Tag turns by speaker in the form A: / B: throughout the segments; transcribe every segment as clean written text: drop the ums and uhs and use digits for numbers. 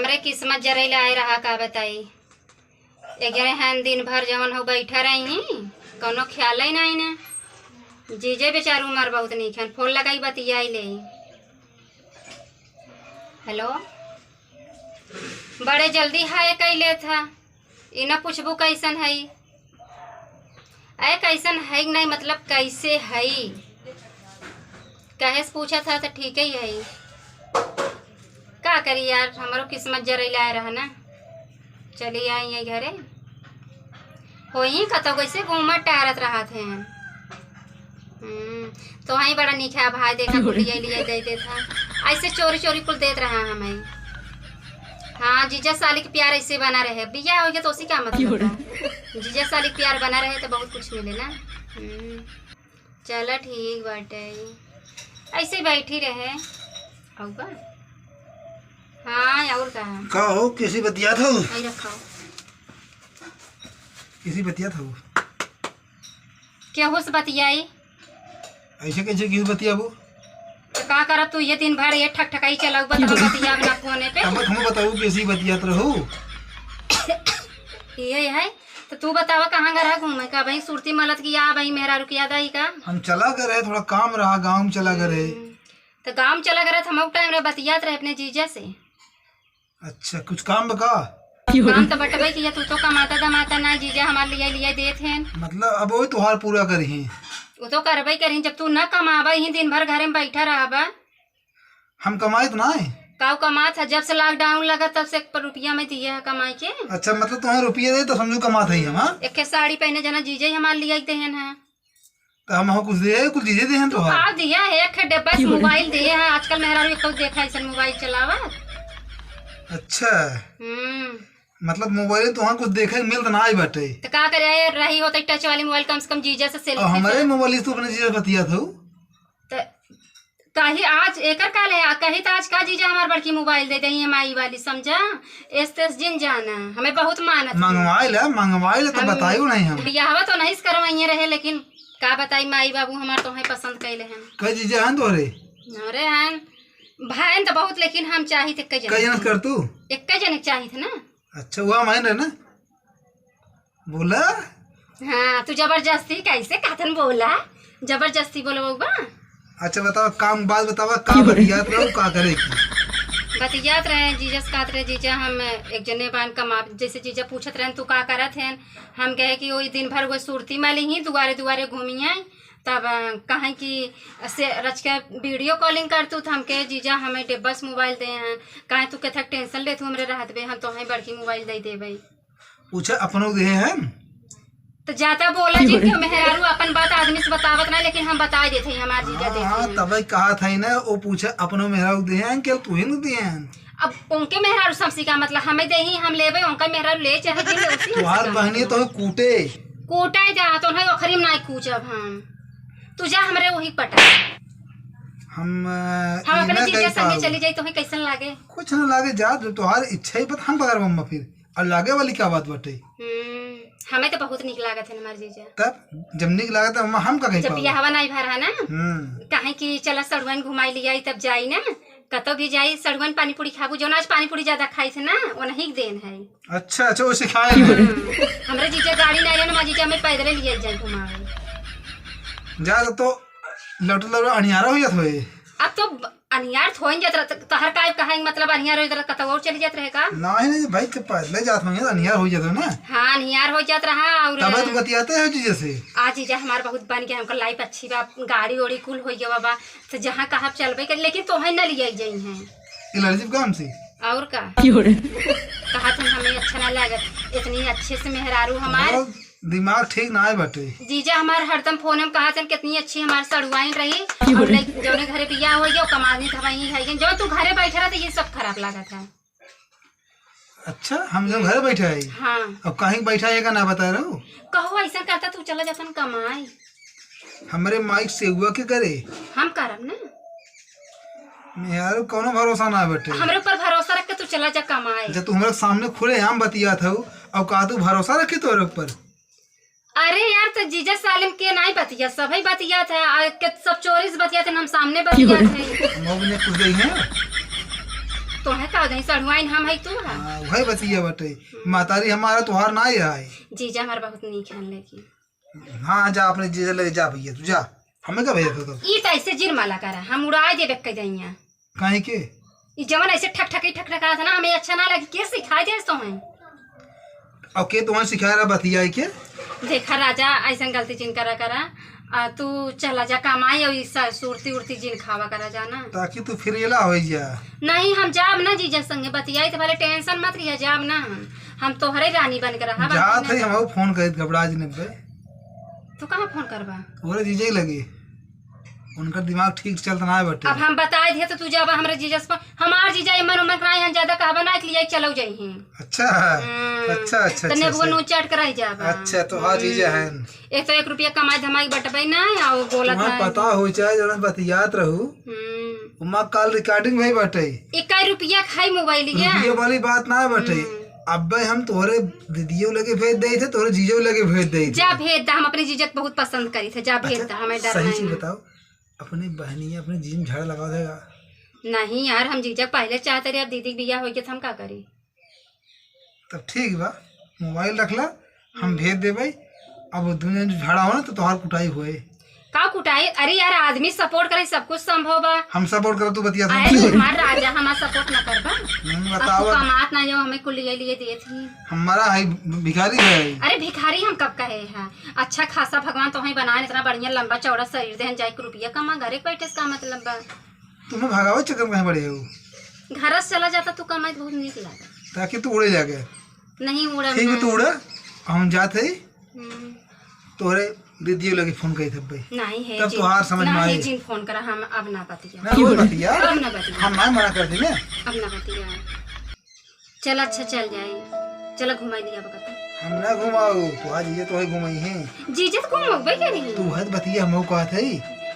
A: हमरे किस्मत जरे आए रहा का बताई। एक जने हैं दिन भर जवन हो बैठा रही कोनो ख्याल ही नहीं ने। जीजे बेचारू उमर बहुत नहीं खन फोन लगाई बतियाई ले। हेलो बड़े जल्दी हाय कैले था इना पूछबू कैसन है। अरे कैसन है नहीं मतलब कैसे है कहे से पूछा था तो ठीक ही है। का करी यार हमारो किस्मत जरेला आए रहा ना। चली आई है घरे हो ही कतो कैसे घूमत टहरत रहा थे। तो वहीं बड़ा निखा भाई देखा गुड़िया लिए देते था ऐसे चोरी चोरी कुल देते रहा हमें। हाँ जीजा साली के प्यार ऐसे बना रहे बिया हो गया तो उसी का मतलब है। जीजा साली के प्यार बना रहे तो बहुत कुछ मिले ना। चलो ठीक बाटे ऐसे बैठी रहे होगा। हाँ और
B: का हो किसी बतिया था
A: रखो
B: किसी बतिया था
A: क्या हो बतियाई
B: ऐसे कैसे किसी बतिया वो
A: तो का करब तू ये दिन भर ये ठक ठकाई चलाऊ बतिया ना फोने पे
B: हम बताऊ कैसी बतियात रहो।
A: ये है तो तू बतावा कहाँ गया घूमे का भाई सुरती मलत की या भाई मेहरा रुकिया दाई का।
B: हम चला कर रहे थोड़ा काम रहा गाँव में चला कर रहे
A: तो गाँव चला गया हम टाइम रे बतियात रहे अपने जीजा से।
B: अच्छा कुछ काम बका
A: काम तो बटबे किया तू तो कमाता दमाता ना जीजा हमारे लिए लिए देते हैं
B: मतलब अब वही त्योहार पूरा करी
A: वो तो करबे करी जब तू न कमाबा ही दिन भर घर में बैठा रहा।
B: हम कमाए तो ना है
A: काऊ कमा था जब से लॉकडाउन लगा तब से रुपया में दिया है कमाई के।
B: अच्छा मतलब तुम्हें रुपये दे तो समझो कमा था हम।
A: एक साड़ी पहने जना जीजे ही हमारे लिए दे हैं
B: तो हम कुछ दे कुछ दीजिए दे तो
A: हाँ दिया है एक डब्बा मोबाइल दिए है। आजकल मेहरा भी देखा ऐसा मोबाइल चलावा।
B: अच्छा मतलब मोबाइल तो कुछ देखे मिल तो ना ही बटे
A: तो का करे रही होता टच वाली मोबाइल कम से कम जीजा से सेल्फी
B: हमारे मोबाइल तो अपने जीजा बतिया था
A: तो कहीं आज एकर काल है कहीं तो आज का जीजा हमारे बड़की मोबाइल दे दही माई वाली समझा एस जिन जाना हमें बहुत मानत
B: मंगवाइल तो बताइयो नहीं हम
A: बियाहवा तो नहीं करवाइए रहे लेकिन का बताई माई बाबू हमारे तो हमें पसंद कैले हैं।
B: कई जीजा हैं तोरे
A: अरे हैं भाई तो बहुत लेकिन हम चाहिए थे
B: कई जन कर तू
A: एक जन चाहिए थे ना।
B: अच्छा हुआ मान रहे ना बोला।
A: हाँ तू जबरदस्ती कैसे कहतन बोला जबरदस्ती बोलो बा।
B: अच्छा बताओ काम बात बतावा का बतियात रहो का करे
A: बतियात रहे जीजा से कहते रहे जीजा हम एक जने बान कमा जैसे जीजा पूछत रहे तू का करत हैं हम कहे कि वो दिन भर वो सुरती माली ही दुआरे दुआरे घूमिए तब कहें कि से रच के वीडियो कॉलिंग कर तू हम के जीजा हमें बस मोबाइल दे हैं कहें तू कथा टेंशन ले तू हमरे रहत बे हम तो हमें बड़की मोबाइल दे देबे।
B: पूछा अपनों दे हैं
A: तो जाता बोला जी क्यों मेहरारू अपन बात आदमी से बतावत ना लेकिन हम बता देते हैं हमारे जीजा दे
B: हां तब कहा था ना वो पूछा अपनों मेहरारू दे हैं क्या तू ही दे हैं।
A: अब उनके मेहरारू समसी का मतलब हमें दे ही हम लेबे उनका मेहरारू ले चाहे दिन उसी
B: तुम्हार बहनी तो कूटे
A: कूटे जा तो नहीं ओखरी में नहीं कूचब हम तू जा हमरे वही पटा
B: हम
A: अपने जीजा संगे चली जाई तो कैसन लागे
B: कुछ ना लागे जा तुम्हार इच्छा ही पता हम पकड़ मम्मा फिर और लागे वाली क्या बात बटे।
A: हमें तो बहुत निक लागत है हमारे जीजा
B: तब जब निक लागत है हम का
A: जब बियाहवा नहीं भरा ना कहे कि चला सड़वन घुमाई लिया तब जाई ना कतो भी जाई सड़वन पानी पूरी खाबू जो आज पानी पूरी ज्यादा खाई थे ना वो नहीं देन है।
B: अच्छा अच्छा वो सिखाए
A: हमारे जीजा गाड़ी नहीं रहे ना जीजा में पैदल लिए जाए घुमावे
B: जा तो लट लट अनियारा हो जात होए
A: अब तो अनियार थोइन जात रह तहर काय कहे मतलब अनियार हो जात कतो और चली जात रहेगा
B: नहीं भाई के पैदल जात होंगे अनियार हो जात ना।
A: हां अनियार हो जात रहा और
B: तब तो बतियाते हो जी जैसे
A: आज जीजा हमार बहुत बन गया हमका लाइफ अच्छी बा गाड़ी ओड़ी कुल हो गया बाबा तो जहां कहा चलबे कर लेकिन तो है न लिए जाई हैं
B: एलर्जी काम से
A: और का कहा तुम हमें अच्छा ना लागत इतनी अच्छे से मेहरारू हमार
B: दिमाग ठीक ना है बटे
A: जीजा हमार हरदम फोन में कहा था कितनी अच्छी हमार सड़ुआइन रही और जो घरे बिया हो गया कमानी धवाई है जो तू घरे बैठा रहा था ये सब खराब लगा था।
B: अच्छा हम जब घर बैठा है
A: हाँ
B: अब कहीं बैठा है का ना बता रहा हूँ
A: कहो ऐसा करता तू चला जाता कमाई
B: हमारे माइक से हुआ के करे
A: हम करब ना
B: यार कोनो भरोसा ना बैठे
A: हमरे ऊपर भरोसा रख के तू चला जा कमाए
B: जब तू हमारे सामने खुले आम बतिया था अब कहा तू भरोसा रखी तोरे ऊपर।
A: अरे यार तो जीजा सालिम के नहीं बतिया सभी बतिया था सब चोरी से बतिया थे हम सामने बतिया थे
B: कुछ गई है
A: तो है का दही सड़ुआइन हम है तू है।
B: हाँ, वही बतिया बटे मातारी हमारा तुहार ना ही है।
A: जीजा हमार बहुत नीक है लेकिन।
B: हाँ जा अपने जीजा लगे जा भैया तू जा, हमें क्या भैया तो
A: ई त ऐसे जिरमाला करा हम उड़ाए देबे कह दैया।
B: काहे के
A: ई जवन ऐसे ठक ठका था ना हमें अच्छा ना लगे, के सिखाई दे तो है।
B: और के तुम्हें सिखाया रहा बतिया के?
A: देखा राजा ऐसा गलती जिन करा करा तू चला जा कमाई और इस सुरती उड़ती जिन खावा करा जाना,
B: ताकि तू फिर एला हो जा।
A: नहीं हम जाब ना जीजा संगे बतियाई तो भले टेंशन मत लिया, जाब ना हम तोहरे रानी बन कर रहा।
B: जा थे हम फोन कर घबरा जी ने
A: तू कहाँ फोन करबा?
B: ओरे जीजा ही लगे, उनका दिमाग ठीक चलता ना है बटे।
A: अब हम बताए थे तो तू जाब हमारे जीजा से हमार जीजा मन उमन कराए हम ज्यादा कहबा ना के लिए चलो जाई हैं।
B: अच्छा अच्छा अच्छा
A: तने वो नो चट कराई जाब।
B: अच्छा तो हाँ जीजा है
A: एक तो 1 रुपया कमाई धमाई बटबई ना और बोला था
B: पता हो चाहे जरा बतियात रहू उमा कल रिकॉर्डिंग भाई बटे
A: 1 रुपया खाई मोबाइल
B: ये वाली बात ना है बटे। अब हम तोहरे दीदियों लगे भेज दे थे, तोहरे जीजो लगे भेज दे।
A: जा भेज दा, हम अपने जीजा को बहुत पसंद करी थे, जा भेज दा, हमें डर
B: सही
A: नहीं
B: चीज
A: है।
B: बताओ, अपनी बहनी अपने जीज में झाड़ लगा देगा?
A: नहीं यार हम जीजा पहले चाहते रहे, अब दीदी बिया हो गया तो हम का करी।
B: तब ठीक बा मोबाइल रख ला, हम भेज दे भाई। अब दुनिया में झाड़ा हो ना तो तोहार कुटाई हुए
A: का कुटाई? अरे यार आदमी सपोर्ट करे सब कुछ संभव बा।
B: हम सपोर्ट कर तू बतिया
A: हमार राजा हमारा सपोर्ट न करबा।
B: नहीं
A: अब
B: बताओ
A: तू कमात ना जो हमें कुल लिए दिए थी।
B: हमारा है भिखारी है।
A: अरे भिखारी हम कब कहे हैं? अच्छा खासा भगवान तो ही बनाए, इतना बढ़िया लंबा चौड़ा शरीर दे जाए रुपया कमा, घरे बैठे का मतलब बा।
B: तुम्हें भगावे चक्कर में बड़े हो,
A: घर से चला जाता तू कमाई बहुत नीक लगा।
B: ताकि तू उड़े जाके।
A: नहीं उड़ा
B: ठीक है तू उड़ा, हम जाते तोरे दीदियों लगे फोन करी थे भाई।
A: नहीं है
B: तब तुहार समझ में आई।
A: जिन फोन करा हम अब ना बतिया।
B: ना वो बतिया
A: अब ना बतिया,
B: हम ना मना कर दिले,
A: अब ना बतिया। चल अच्छा चल जाए, चलो घुमाई दिया बकता।
B: हम ना घुमाओ तो आज ये तो है घुमाई है।
A: जीजत को मोबाइल क्या नहीं
B: तू है बतिया हम कहा थे।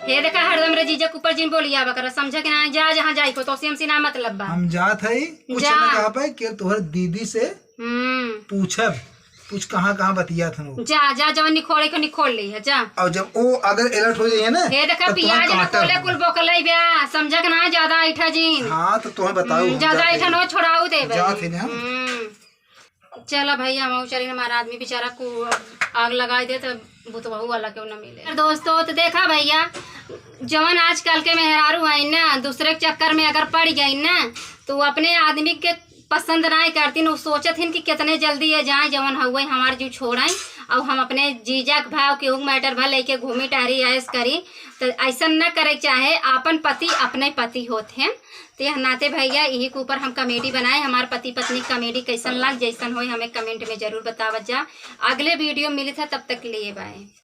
A: हे देखा हरदम रे जीजा के ऊपर जिन बोलिया बकर समझा कि ना जा जहां जाई को तो से ना मतलब बा।
B: हम जात है कुछ
A: जा।
B: ना कहा पे के तोहर दीदी से पूछब, पूछ कहाँ कहाँ बतिया था वो।
A: जा जा जवन निखोड़े को निखोड़ ली है जा।
B: और जब वो अगर अलर्ट हो जाइए ना
A: हे देखा पियाज ना कोले कुल बोकले बे समझा कि ना ज्यादा ऐठा जिन।
B: हाँ तो तुम्हें बताओ
A: ज्यादा ऐठा नो छोड़ाऊ दे बे।
B: जात है ना।
A: चला भैया हम चली, हमारा आदमी बेचारा को आग लगा दे तो भूत बहू वाला क्यों न मिले। दोस्तों तो देखा भैया जवन आजकल के मेहरारू है ना दूसरे के चक्कर में अगर पड़ गई ना तो अपने आदमी के पसंद नहीं करती न, सोचत हिन कि कितने जल्दी ये जाए जवन हुए हमारे जीव छोड़ाई और हम अपने जीजा के भाव के मैटर भर लेके घूमी टहरी ऐस करी। तो ऐसा न करे चाहे अपन पति अपने पति होते हैं। तो यह नाते भैया यही के ऊपर हम कमेडी बनाए, हमारे पति पत्नी कमेडी कैसन लग जैसन हो हमें कमेंट में जरूर बतावत जा। अगले वीडियो मिले था तब तक लिए बाय।